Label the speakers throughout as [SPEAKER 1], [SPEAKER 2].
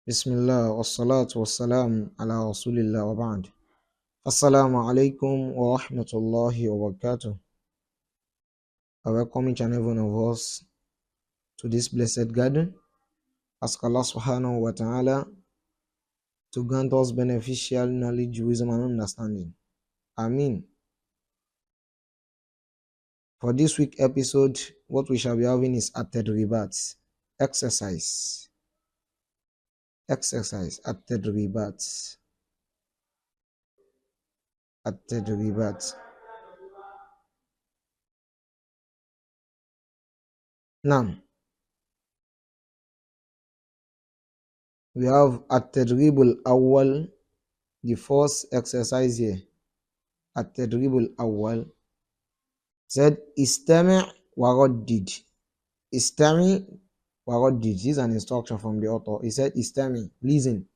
[SPEAKER 1] Bismillah wassalatu wassalam ala rasulillah wa ba'd. Assalamu alaykum wa rahmatullahi wa wabarakatuh. I welcome each and every one of us to this blessed garden. Ask Allah subhanahu wa ta'ala to grant us beneficial knowledge, wisdom and understanding. Ameen. For this week episode, what we shall be having is at-tadribat, exercise. At-tadribat. Now, we have at-tadrib al-awwal, the first exercise here. At-tadrib al-awwal said istami' wa raddid. Istami' wa raddid. This is an instruction from the author. He said istami', listen,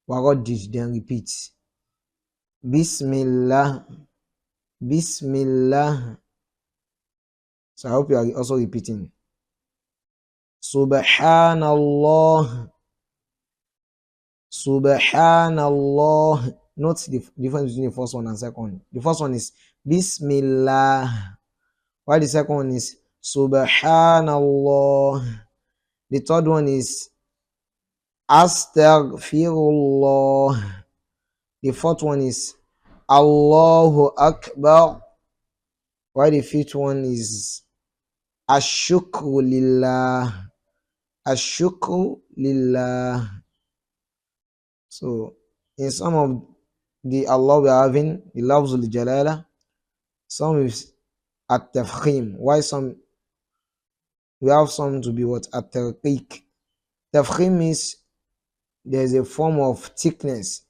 [SPEAKER 1] wa raddid, then repeat. Bismillah. Bismillah. So I hope you are also repeating. Subhanallah. Subhanallah. Note the difference between the first one and second. The first one is Bismillah, while the second one is Subhanallah. The third one is Astaghfirullah. The fourth one is Allahu Akbar, while the fifth one is Ashukru Lillah. Ashukru Lillah. So in some of the Allah we are having, the Lafzul Jalala, some is at-tafkhim, why some we have some to be what? At-tarqiq. Tafkhim means there is a form of thickness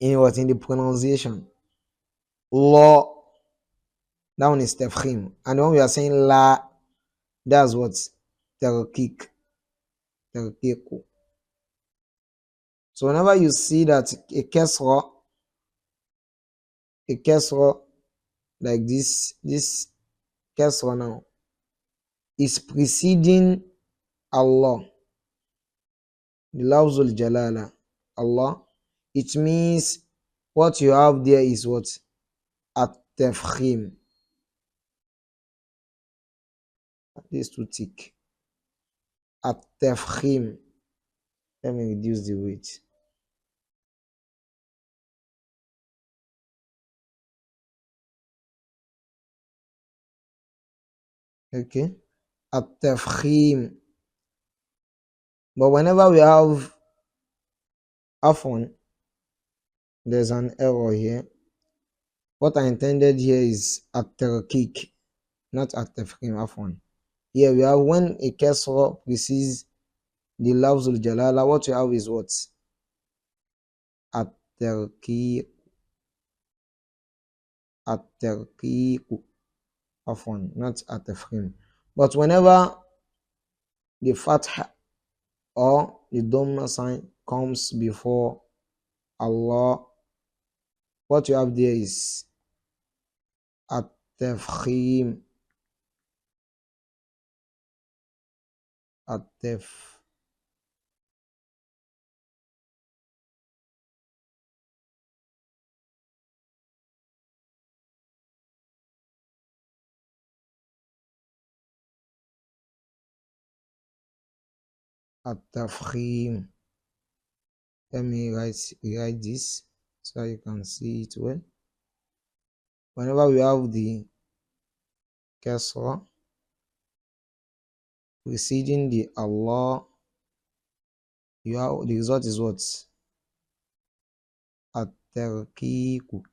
[SPEAKER 1] in what? In the pronunciation. Law, that one is tafkhim. And when we are saying la, that's what? Tarqiq. Tarqiq. So whenever you see that a kasra like this kasra now is preceding Allah, the Lafzul Jalala, Allah, it means what you have there is what? At-tafkhim. This is too thick. At-tafkhim. Let me reduce the weight. Okay. At-tafkhim. But whenever we have afwan, there's an error here. What I intended here is at-tarqiq, not at-tafkhim, afwan. Here we have when a kasra precedes the Lafzul Jalala, what you have is what? At-tarqiq. At-tarqiq. Afwan, not at-tafkhim. But whenever the Fatrah or the Dhamma sign comes before Allah, what you have there is at-tafkhim. At-tafkhim. Let me write this so you can see it well. Whenever we have the kasra preceding the Allah, you have the result is what? At-tarqiq.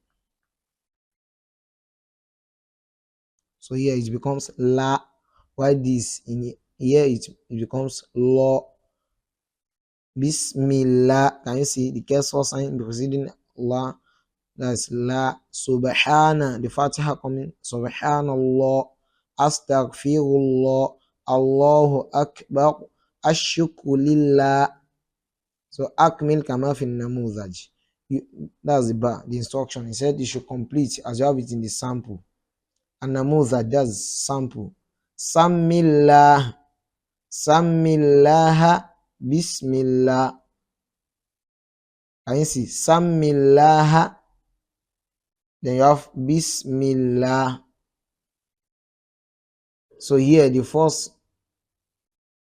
[SPEAKER 1] So here it becomes la, while this in here it becomes law. Bismillah. Can you see the kasra sign preceding Allah? That's la. Subhana, the Fatiha coming. Subhanallah. Astaghfirullah. Allahu Akbar. Ashukru Lillah. So akmil kama fi namuzaj. That's the bar, the instruction. He said you should complete as you have it in the sample. And namuzaj, that's sample. Sammillah. Sammillaha Bismillah. Can you see? Samillah. Then you have Bismillah. So here the first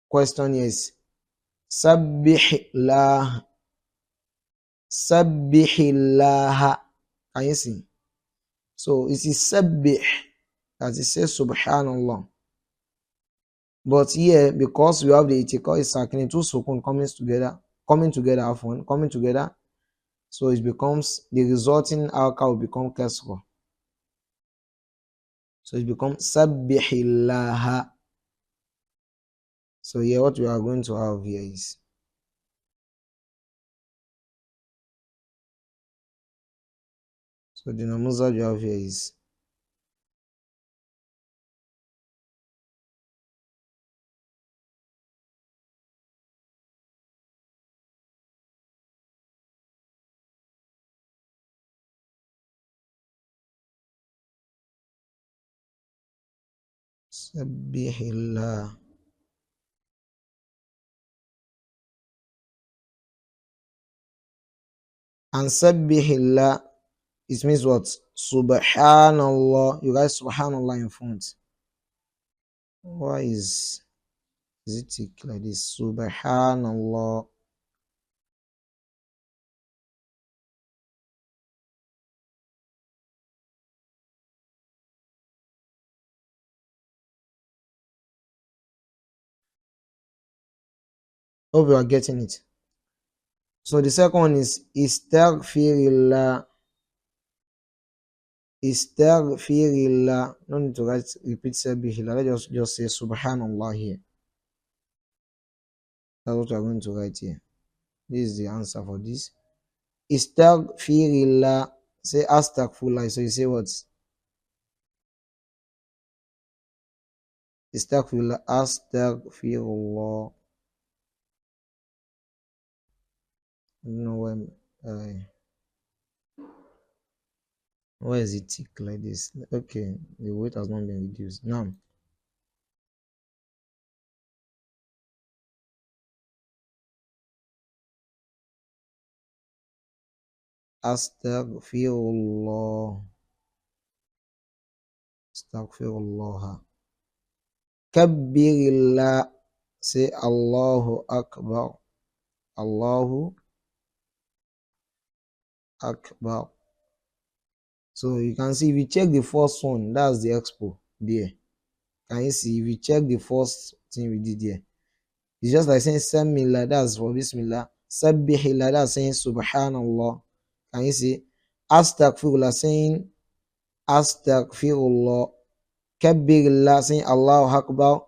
[SPEAKER 1] question is Sabbihillah. Sabbihillah. Can you see? So it is Sabbih, as it says Subhanallah. But here, because we have the Etiquette sakini, two sukun coming together, so it becomes, the resulting alka will become kasra. So it becomes Sabbihillah. So here what we are going to have here is so the namuzaj you have here is Sabbihillah. And Sabbihillah, it means what? Subhanallah. You guys, Subhanallah in front. Why is it thick like this? Subhanallah. Hope you are getting it. So the second one is Istaghfirillah. Istaghfirillah. No need to repeat Sabbihillah. Let's just say Subhanallah here. That's what we are going to write here. This is the answer for this. Istaghfirillah. Say Astaghfirullah. So you say what? Istaghfirullah. Astaghfirullah. I don't know why is it thick like this? Okay, the weight has not been reduced. Now, Astaghfirullah. Astaghfirullah. Kabbirillah. Say Allahu Akbar. Allahu Akbar. So you can see if you check the first one, that's the expo there. Can you see? If you check the first thing we did here, it's just like saying Samillah, that's for Bismillah. Sabbihillah, that's saying Subhanallah. Can you see? Astaghfirullah, saying Astaghfirullah. Kabbirillah, saying Allahu Akbar.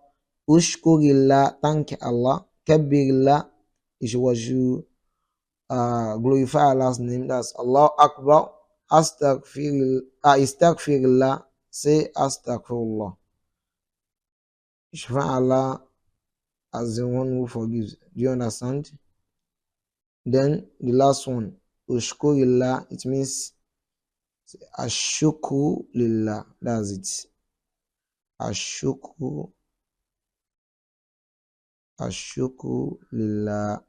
[SPEAKER 1] Ushkurillah, thank Allah. Kabbirillah is what you glorify Allah's name. That's Allah Akbar. Astaghfirullah, say Astaghfirullah. Shfa Allah as the one who forgives. Do you understand? Then the last one, Ushkurillah, it means Ashukru lillah. That's it. Ashukru lillah.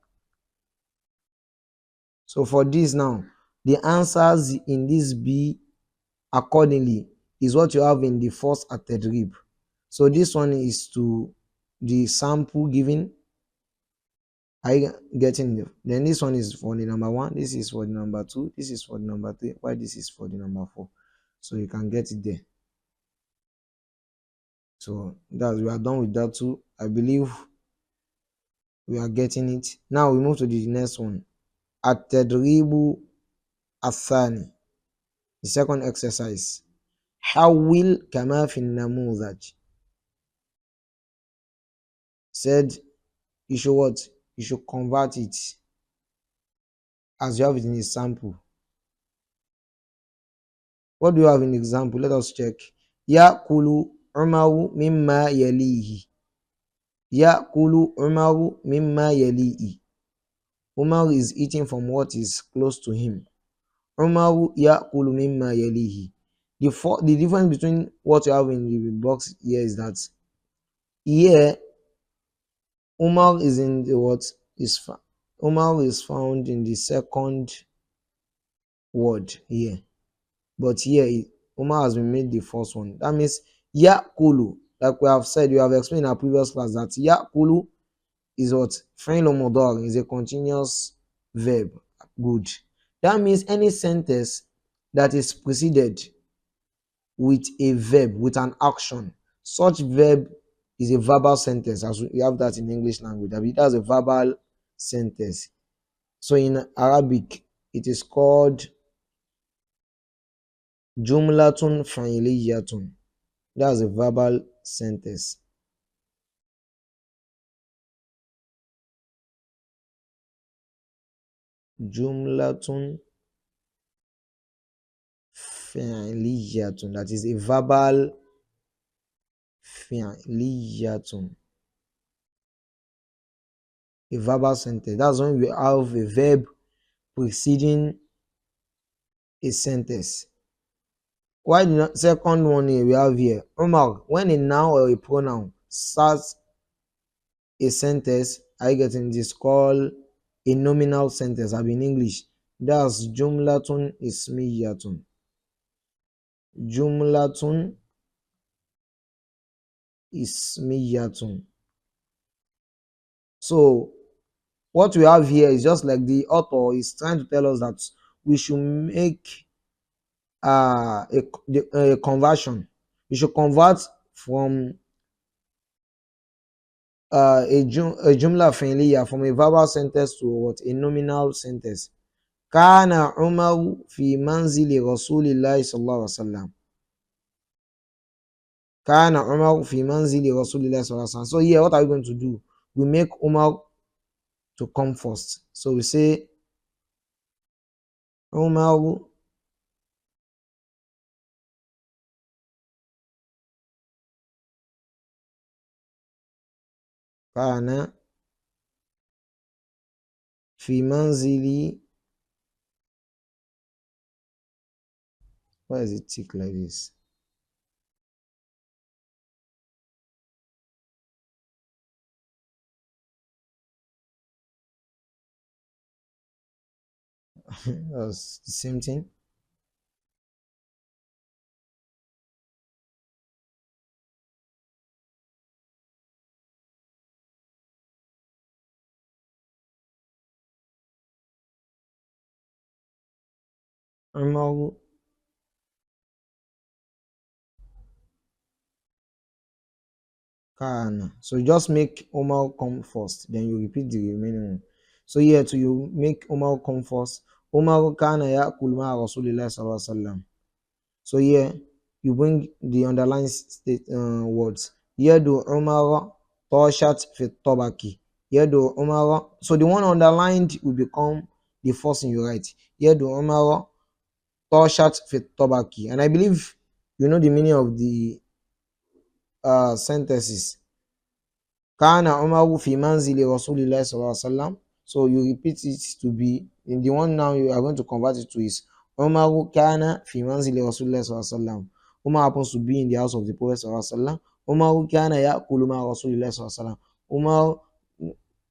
[SPEAKER 1] So for this now, the answers in this B accordingly is what you have in the first at-tadrib. So this one is to the sample given. Are you getting it? Then this one is for the number 1, this is for the number 2, this is for the number 3, while this is for the number 4. So you can get it there. So that we are done with that too. I believe we are getting it. Now we move to the next one. At-tadribu athani. The second exercise. Hawil kama fi namudhaj. Said you should what? You should convert it as you have it in the sample. What do you have in the example? Let us check. Ya'kulu Umaru mimma yalihi. Ya'kulu Umaru mimma yalihi. Umar is eating from what is close to him. Umaru ya'kulu mimma yalihi. The difference between what you have in the box here is that here Umar is in the what? Umar is found in the second word here, but here Umar has been made the first one. That means Yakulu, like we have said, we have explained in our previous class that Yakulu is what? Fi'l mudari is a continuous verb. Good. That means any sentence that is preceded with a verb, with an action, such verb is a verbal sentence, as we have that in English language. That's a verbal sentence. So in Arabic, it is called Jumlatun Fa'iliyatun. That's a verbal sentence. Jumlatun Fa'iliyatun. That is a verbal Fi'liyatun. A verbal sentence. That's when we have a verb preceding a sentence. Why the second one here we have here? Umar, when a noun or a pronoun starts a sentence, I get in this called a nominal sentence. I've in English. That's Jumlatun Ismiyatun. Jumlatun Ismiyatun. So what we have here is just like the author is trying to tell us that we should make a conversion. We should convert from a jumla fi'liya, from a verbal sentence to what? A nominal sentence. Kana Umar fi manzili Rasulillahi sallallahu alaihi wasallam. Kana Umar fi manzili Rasulillahi sallallahu alaihi wasallam. So here, what are we going to do? We make Umar to come first. So we say Umar kana fi manzili. Why is it tick like this? That's the same thing. Umar kana. So you just make Umar come first, then you repeat the remaining one. So here to you make Umar come first. Umar kana ya'kul ma'a Rasulillah sallallahu alaihi wasallam. So here you bring the underlined words. Yadu Umar Toshat fit tabaki. Yadu Umar. So the one underlined will become the first thing you write. Yadu Umar Toshat fit tabaki. And I believe you know the meaning of the sentences. Kana Umaru fi manzili Rasulillah sallallahu alaihi wasallam. So you repeat it to be in the one now you are going to convert it to is Umaru kana fi manzili Rasulillah sallallahu alaihi wasallam. Umar happens to be in the house of the Prophet sallallahu alaihi wasallam. Umaru kana ya'kulu ma Rasulillah sallallahu alaihi wasallam. Umar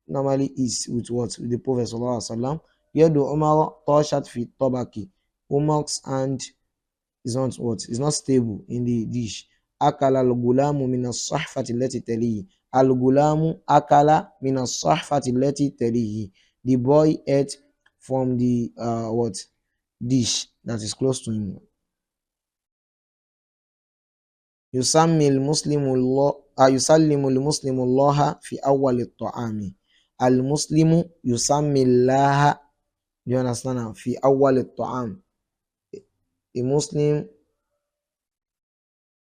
[SPEAKER 1] normally is with what? With the Prophet sallallahu alaihi wasallam. Yadu Umar tashat fi tabaki. Umar's hand is not what? Is not stable in the dish. Akala al-gulamu min as-sahfati allati talihi. Al-gulamu akala min as-sahfati allati talihi. The boy ate from the what? Dish that is close to him. Yusallimu al-muslimu Allah fi awwal at-ta'ami. Al-muslimu yusammi Allah. Do you understand now? Fi awwal at-ta'am. A Muslim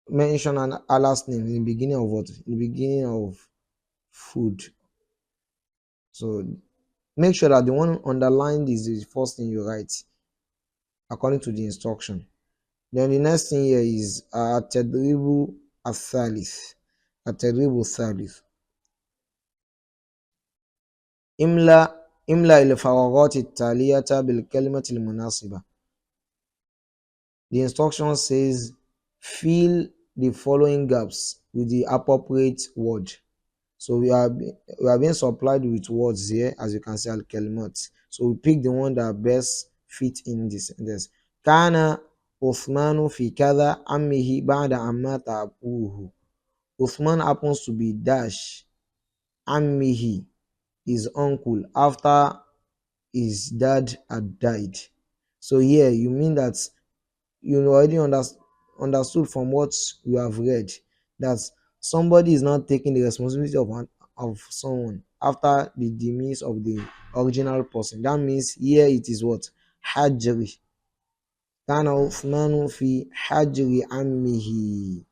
[SPEAKER 1] mention Allah's name in the beginning of what? In the beginning of food. So make sure that the one underlined is the first thing you write according to the instruction. Then the next thing here is at-tadribu al-thalith. At-tadribu al-thalith. Imla il-faraghat al-taliyata bil-kalimati al-munasiba. The instruction says fill the following gaps with the appropriate word. So we are being supplied with words here, as you can see, al kalimat. So we pick the one that best fit in this. Kana Uthmanu fi kada ammihi ba'da amma ta'abuhu. Uthman happens to be dash ammihi, his uncle, after his dad had died. So here you mean that you already understood from what you have read that somebody is not taking the responsibility of someone after the demise of the original person. That means here it is what? Hajri. Kana Uthmanu fi hajri ammihi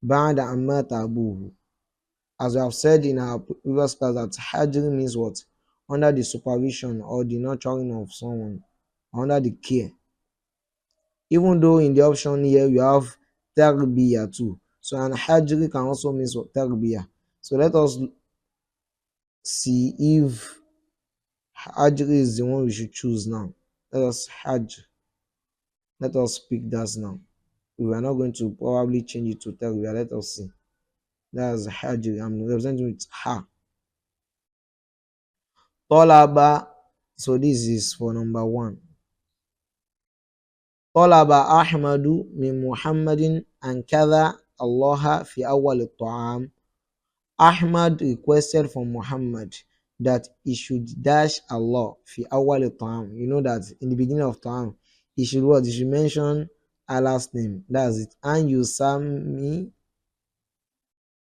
[SPEAKER 1] ba'da amma tabuhu. As we have said in our previous class, that hajri means what? Under the supervision or the nurturing of someone, under the care. Even though in the option here you have tarbiyah too. So an hajri can also mean tarbiyah. So let us see if hajri is the one we should choose now. Let us pick that now. We are not going to probably change it to tarbiyah. Let us see. That's hajri. I'm representing with ha. Tolaba. So this is for number 1. Tolaba Ahmadu min Muhammadin an kadha Allah fi awwal at-ta'am. Ahmad requested from Muhammad that he should dash Allah fi awwal ta'am. You know that in the beginning of ta'am, he should what? He should mention Allah's name. That's it. And you sami.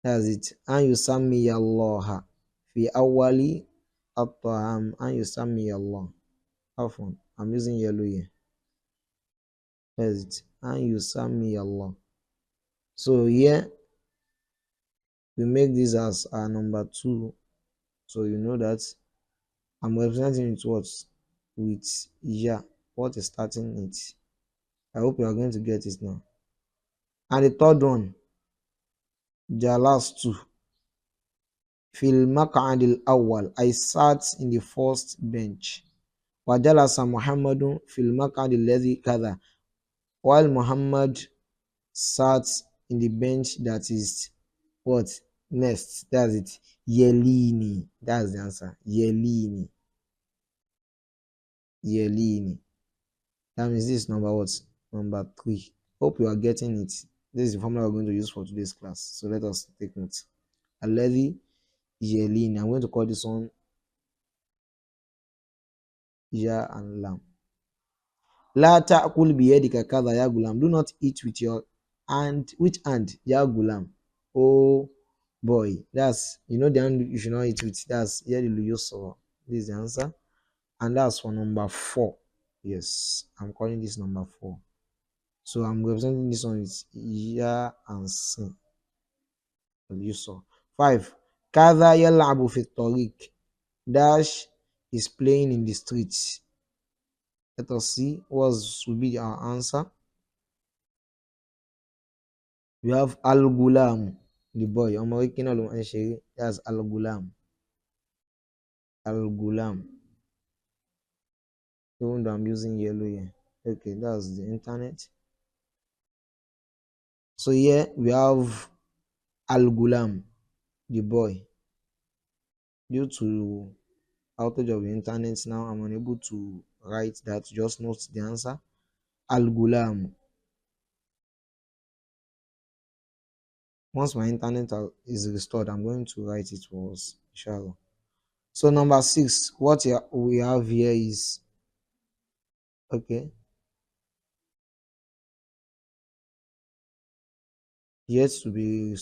[SPEAKER 1] That's it. And you sami Allah fi awwali at-ta'am. And you sami Allah. Afwan. I'm using yellow here. That's it. And you sami Allah. So here we make this as our number 2. So you know that I'm representing it what? With yeah. What is starting it? I hope you are going to get it now. And the third one, the last 2. Fil maq'adil awwal. I sat in the first bench. Wa jalasa Muhammadun fil maq'adil ladhi kadha. While Muhammad sat in the bench that is what? Next. That's it. Yelini. That's the answer. Yelini. Yelini. That means this is number what? Number 3. Hope you are getting it. This is the formula we're going to use for today's class. So let us take note. Alladhi yelini. I'm going to call this one Ya and Lam. La ta'kul biyadika kadha ya gulam. Do not eat with your hand. Which hand? Ya gulam. Oh boy. That's, you know the hand you should not eat with. That's Yadilu Yusra. This is the answer. And that's for number 4. Yes. I'm calling this number 4. So I'm representing this one with Ya and Sin. Yusra. 5. Kadha yal'abu fi tariq. Dash is playing in the streets. Let us see what will be our answer. We have Al-Gulam, the boy. That's Al-Gulam. Al-Gulam. Even though I'm using yellow here. Okay, that's the internet. So here we have Al-Gulam, the boy. Due to outage of the internet now, I'm unable to write that. Just note the answer. Al-Gulam. Once my internet is restored, I'm going to write it for us, inshallah. So number 6, what we have here is, okay, yet to be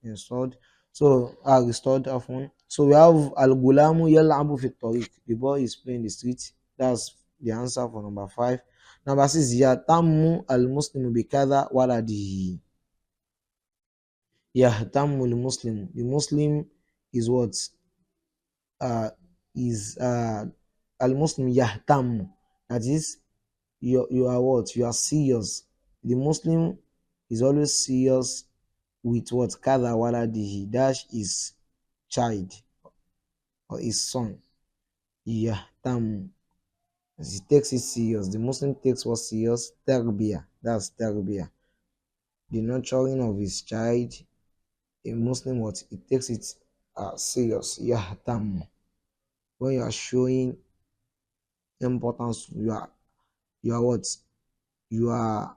[SPEAKER 1] installed. So restored often. So we have Al-Gulamu yal'abu fi tariq. The boy is playing the street. That's the answer for number 5. Number 6, Yahtammu al-Muslimu bi kadha waladihi. Yahtammu al-Muslimu. The Muslim is what? Is al-Muslim yahtammu. That is, you are what? You are serious. The Muslim is always serious with what? Kadha waladihi. Dash is child or his son. Yahtammu. As he takes it serious. The Muslim takes what serious? Tarbiyah. That's tarbiyah. The nurturing of his child a Muslim what it takes it serious. Yahtam. When you are showing importance, you are what? You are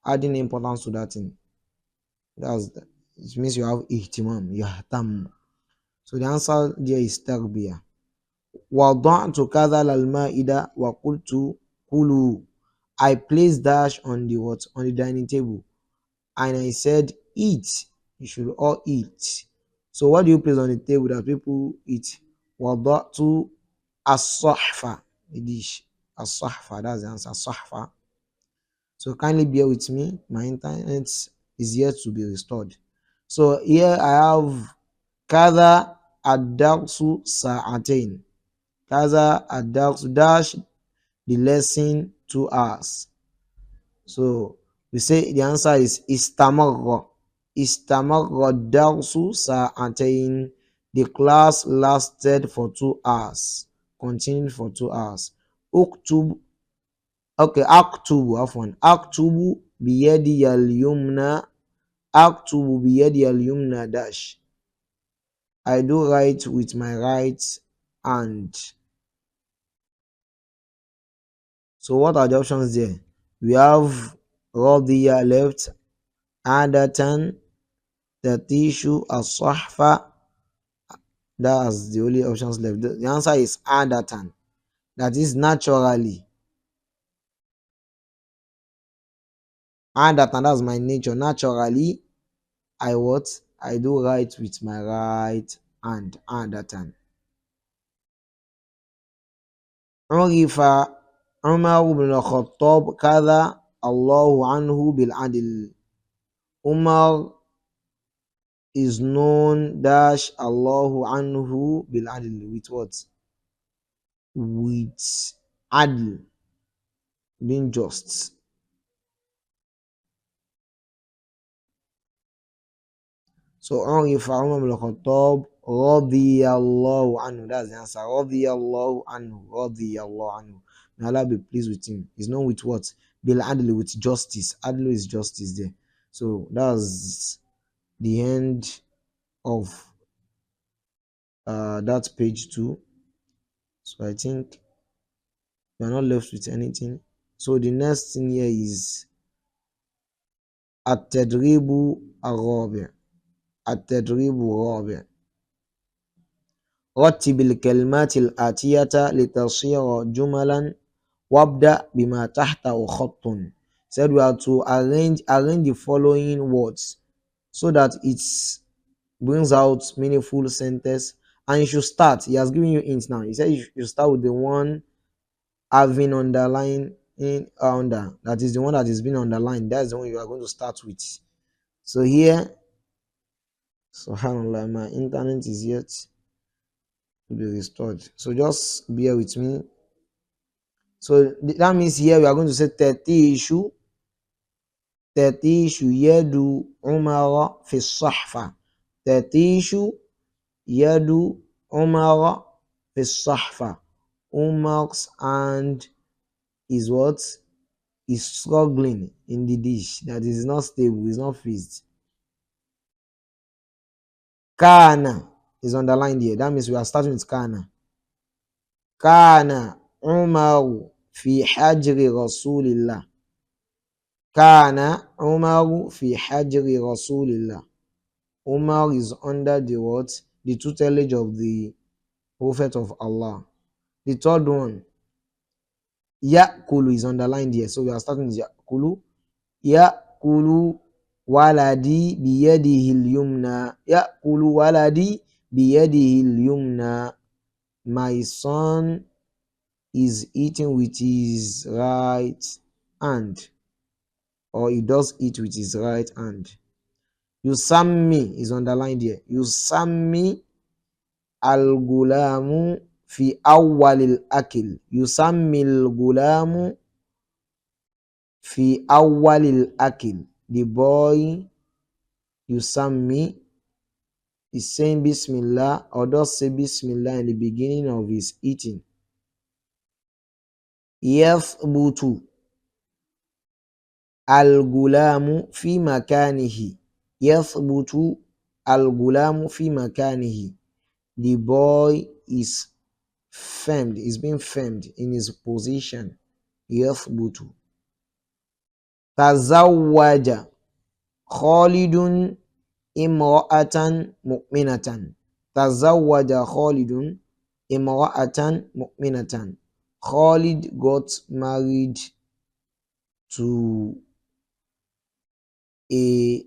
[SPEAKER 1] adding importance to that thing. It means you have ihtimam, yahtam. So the answer there is tarbiyah. وَضَعْتُ كَذَا الْمَائِدَةَ وَقُلْتُ كُلُوا. I placed dash on the what? On the dining table. And I said, eat. You should all eat. So what do you place on the table that people eat? وَضَعْتُ الصَّحْفَ. The dish. الصَّحْفَ. That's the answer. الصَّحْفَ. So kindly bear with me. My internet is yet to be restored. So here I have كذا الدرس ساعتين. كذا الدرس dash the lesson 2 hours. So we say the answer is istamarra. Istamarra الدرس ساعتين. The class lasted for 2 hours. Continued for 2 hours. اكتب. Okay, aktubu afwan. Aktubu biyadi al-yumna. Aktubu biyadi al-yumna dash. I do write with my right hand. So what are the options there? We have radiya left, adatan, the tissue, as-sahfa. That's the only options left. The answer is adatan. That is naturally. Adatan, that's my nature. Naturally, I what? I do write with my right hand. Adatan. عرف عمر بن الخطاب كذا الله عنه بالعدل. Umar is known dash Allahu anhu bil adl, with what? With adl, being just. So Urifa Umar bin Khattab radiyallahu anhu. That's the answer. Radiyallahu anhu. Radiyallahu anhu. May Allah be pleased with him. He's known with what? Bil adl, with justice. Adl is justice there. So that's the end of that page 2. So I think we are not left with anything. So the next thing here is at-tadribu al-rabi'. At-tadribu al-rabi'. رتب الكلمات الآتية لتصير جملا وابدأ بما تحته خط. Said we are to arrange the following words so that it brings out meaningful sentence, and you should start. He has given you hints now. He said you start with the one having underline in under. That is the one that is being underlined. That's the one you are going to start with. So here, subhanallah, my internet is yet to be restored. So just bear with me. So that means here we are going to say tatishu yadu umara fi sahfa. Tatishu yadu umara fi sahfa. Umar's hand is what? Is struggling in the dish. That is not stable, is not fixed. Kana is underlined here. That means we are starting with kana. Kana Umaru fi hajri Rasulillah. Kana Umaru fi hajri Rasulillah. Umar is under the what? The tutelage of the Prophet of Allah. The third one, Yakulu, is underlined here. So we are starting with Yakulu. Yakulu waladi biyadihi al-yumna. Yakulu waladi biyadihi al-yumna. My son is eating with his right hand, or he does eat with his right hand. Yusammi is underlined here. Yusammi al-gulamu fi awwalil akil. Yusammi al-gulamu fi awwalil akil. The boy Yusammi is saying Bismillah, or does say Bismillah in the beginning of his eating. Yathbutu al-gulamu fi makanihi. Yathbutu Al-gulamu fi makanihi. The boy is firmed, is being firmed in his position. Yathbutu. Tazawwaja Khalidun imra'atan mu'minatan. Tazawwaja Khalidun imra'atan mu'minatan. Khalid got married to a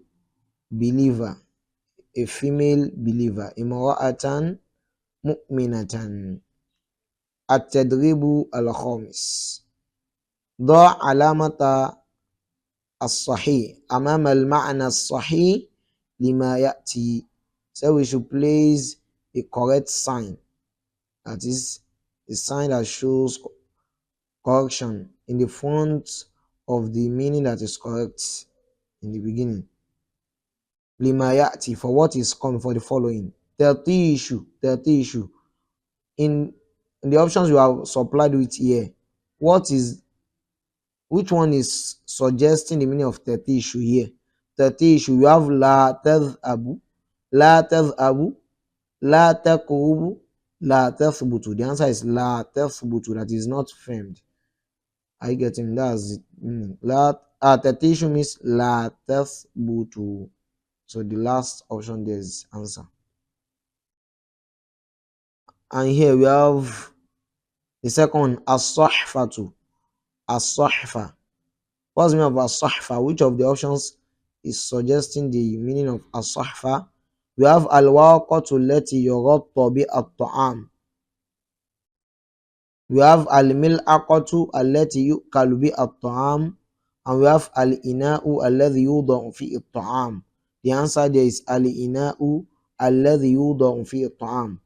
[SPEAKER 1] believer, a female believer. Imra'atan mu'minatan. التدريب الخامس: ضع علامة الصحيح أمام المعنى الصحيح لما يأتي. So we should place a correct sign, that is a sign that shows correction in the front of the meaning that is correct in the beginning. Lima ya'ti, for what is coming, for the following. Tertishu. In the options you have supplied with here, which one is suggesting the meaning of tertishu here? Tertishu, you have la tadhabu, la tadhabu, la taqrubu, la tathbutu. The answer is la tathbutu, that is not firmed. I get him. That's it. Tertishu means la tathbutu. So the last option there is answer. And here we have the second one, as-sahfatu. As-sahfa. What's the meaning of as-sahfa? Which of the options is suggesting the meaning of as-sahfa? We have al-waqatu allati yughatta bi at-ta'am. We have al-mil'aqatu allati yu'kalu bi at-ta'am. And we have al-ina'u alladhi yuda'u fi at-ta'am. The answer there is al-ina'u alladhi yuda'u fi at-ta'am.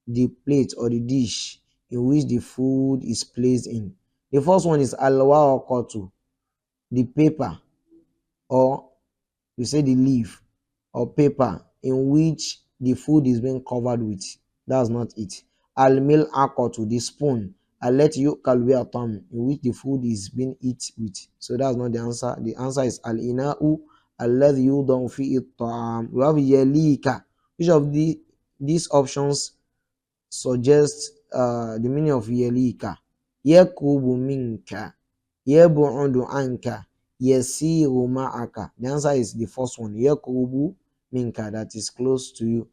[SPEAKER 1] The plate or the dish in which the food is placed in. The first one is al-waqatu, the paper, or we say the leaf or paper in which the food is being covered with. That's not it. Al-mil'aqatu, the spoon, allati yu'kalu bi at-ta'am, in which the food is being eaten with. So that's not the answer. The answer is al-ina'u alladhi yuda'u fi at-ta'am. We have yalika. Which of these options suggests the meaning of yalika? Yakubu minka, yab'udu anka, yasiru ma'aka. The answer is the first one, yakubu minka, that is close to you.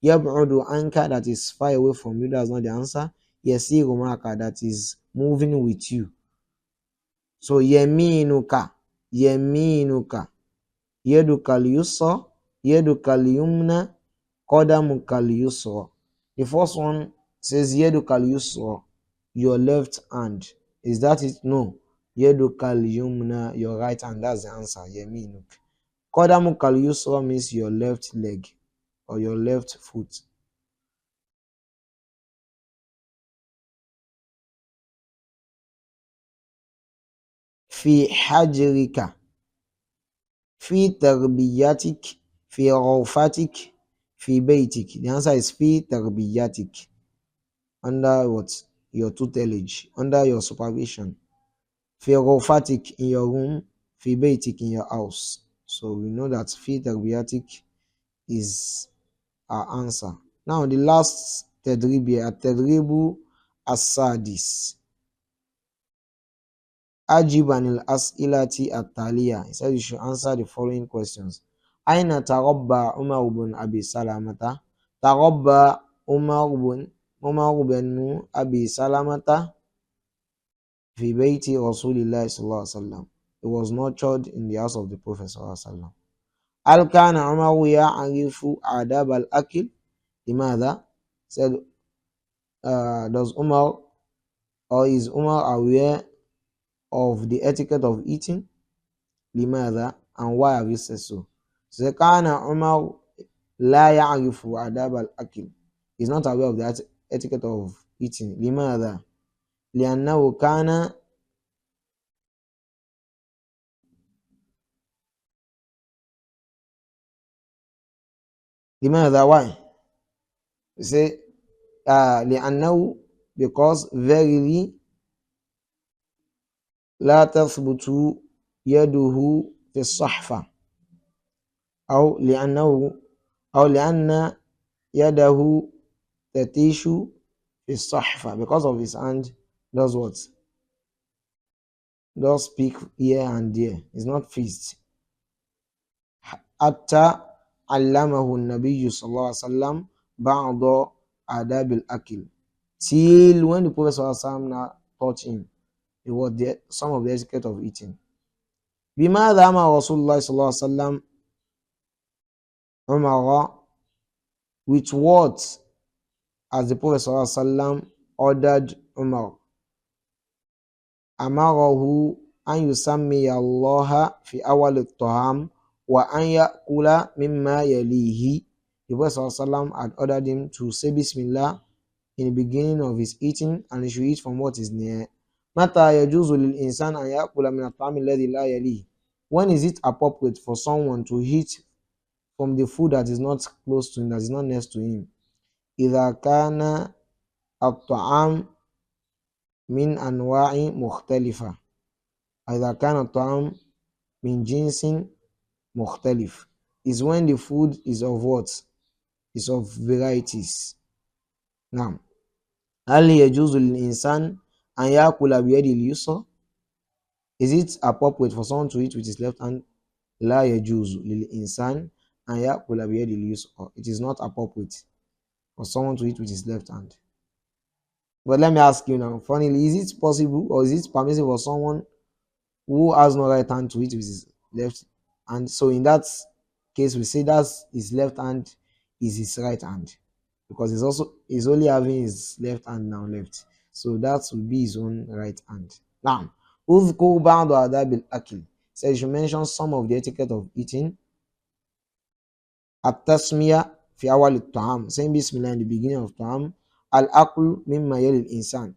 [SPEAKER 1] Yab'udu anka, that is far away from you. That's not the answer. Yasiru ma'aka, that is moving with you. So yaminuka, yaduka al-yusra, yaduka al-yumna, qadamuka al-yusra. The first one says yaduka al-yusra, your left hand. Is that it? No. Yaduka al-yumna, your right hand. That's the answer. Yaminuk. Qadamuka al-yusra means your left leg or your left foot. Fi hajrika, fi tarbiyatik, fi ghawfatik, fi baytik. The answer is fi tarbiyatik. Under what? Your tutelage, under your supervision. Fi ghawfatik, in your room. Fi baytik, in your house. So we know that fi tarbiyatik is our answer. Now the last tadrib here, tadribu as-sadis. Ajib anil as'ilati at-taliya. He said you should answer the following questions. Aina tarabba Umar ibn Abi Salamata? Tarabba Umar ibn Abi Salamata fi bayti Rasulillah sallallahu alaihi wasallam. It was nurtured in the house of the Prophet sallallahu alaihi wasallam. Al kana Umar ya'rifu adab al-akil? Limadha? Said does Umar, or is Umar aware of the etiquette of eating? Limadha, and why have you said so? So kana Umar la ya'rifu adab al-akil. He's not aware of the etiquette of eating. Limadha? Li'annahu kana limadha, why? You say li'annahu, because verily la tathbutu yaduhu fi as-sahfa. أو لأنه أو لأن يده تتيش في الصحفة, because of his hand does what? Does speak here and there. It's not fixed. حتى علمه النبي صلى الله عليه وسلم بعض آداب الأكل, till when the Prophet صلى الله عليه وسلم now taught him it was some of the etiquette of eating. بماذا أمر رسول الله صلى الله عليه وسلم عمر, with what as the Prophet صلى الله عليه وسلم ordered Umar, أمره أن يسمي الله في أول الطعام وأن يأكل مما يليه. The Prophet صلى الله عليه وسلم had ordered him to say Bismillah in the beginning of his eating, and he should eat from what is near. متى يجوز للإنسان أن يأكل من الطعام الذي لا يليه? When is it appropriate for someone to eat from the food that is not close to him, that is not next to him? إذا كان الطعام من أنواع مختلفة, إذا كان الطعام من جنس مختلف, is when the food is of what? Is of varieties. نعم. هل يجوز للإنسان أن يأكل بيده اليسرى? Is it appropriate for someone to eat with his left hand? لا يجوز للإنسان أن يأكل بيده اليسرى. It is not appropriate for someone to eat with his left hand. But let me ask you now, funnily, is it possible or is it permissible for someone who has no right hand to eat with his left? And so in that case, we say that his left hand is his right hand, because he's only having his left hand now left, so that will be his own right hand. Now, اذكر بعض آداب الأكل, says you mention some of the etiquette of eating. التسمية في أول الطعام, saying Bismillah in the beginning of طعام. الأكل مما يلي الإنسان,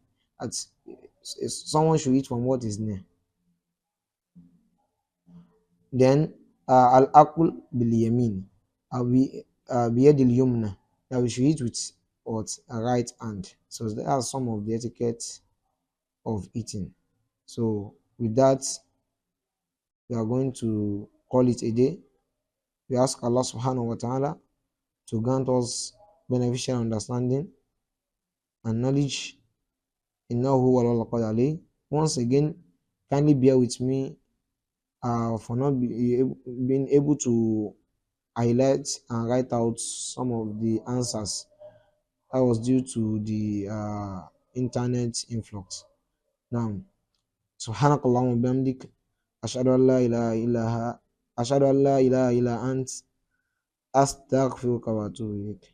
[SPEAKER 1] someone should eat from what is near. Then al-akul bil-yamin, biyad al-yumna, that we should eat with what? A right hand. So there are some of the etiquette of eating. So with that, we are going to call it a day. We ask Allah subhanahu wa ta'ala to grant us beneficial understanding and knowledge. Innahu wal alayhi. Once again, kindly bear with me for not being able to highlight and write out some of the answers. That was due to the internet influx. Now, subhanakallahumma bihamdik, ashhadu an la ilaha illa ashhadu an la ilaha illa ant, astaghfiruka wa atubu ilayk.